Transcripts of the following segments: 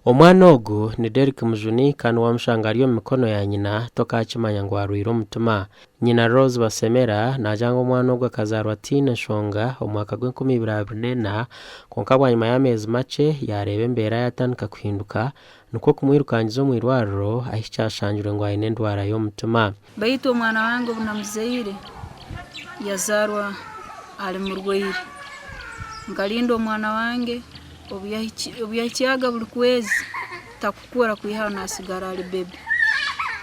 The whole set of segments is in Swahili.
Omwana ogu ni Derek Mujuni kandi wamushangariyo mikono ya nyina toka chimanya ngo arwiro mutuma. Nyina Rose Basemera najanga omwana ogu akazarwa Tina Shonga omwaka gwa 2024 konka bwanyuma y'amezi make yareba embera yatandika kuhinduka nuko kumwirukangiza mu irwariro ahicyashanjure ngo ayine ndwara yo mutuma. Bayito omwana wange bunamuzaire yazarwa ali mu rwiri ngalindo omwana wange obuyahikiyaga buli kwezi takukura kwihana asigara ali bebe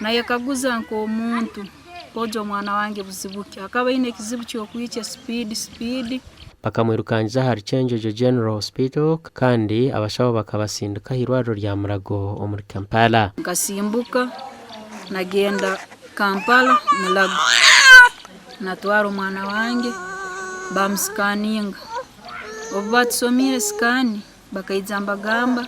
naye kaguza nko omuntu kojo omwana wange buzibuke akaba ine kizibu cyo kwica speed bakamwirukangiza hari Chenjojo General Hospital kandi abashabo bakabasinduka hirwariro rya Murago omuri Kampala. Ngasimbuka nagenda Kampala Mulago natwara omwana wange bamsikaninga obatsomire skani bakayizamba gamba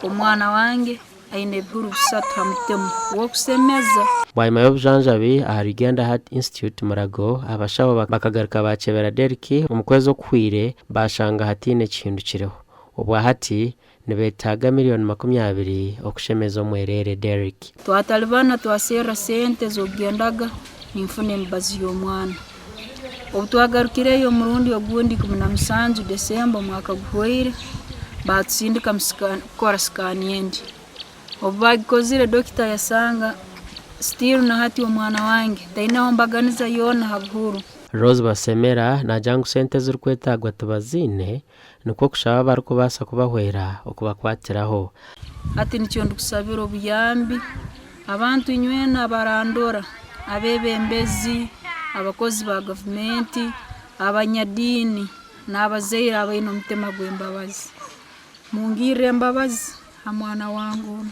omwana wange aine bihuru bisatu hamutemu wo kusemeza. Bwanyuma y'obujanjabi ahari Heart Institute Murago abashabo bakagaruka bacebera Derek omukwezi okuhwire bashanga hatine kihindukireho obwa hati nibetaga $20,000 okushemeza omwerere Derek. Twatalibana twasera sente zogendaga nimfune embazi y'omwana obutwagarukireyo murundi ogundi 17 December mwaka guhwire batsindika kora skani yendi obagikozire dokita yasanga still na hati omwana wange taina ombaganiza yona haburu. Rose Basemera najangu sente z'urukwetagwa tubazine nuko kushaba bariko basa kubahwera okubakwatiraho hati nicyo ndukusabira obuyambi abantu inywena barandora abebembezi abakozi ba government abanyadini n'abazeira abaino mutema gwembabazi mungire mbabazi amwana wangu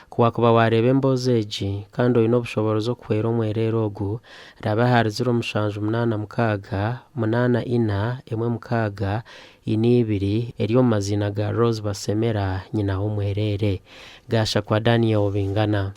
kuba warebe mbozeji kandi oyino bushoborozo kwera omwerero ogu raba hari 0786 841 eriyo mazina ga Rose Basemera nyina w'omwerere gasha kwa Daniel Bingana.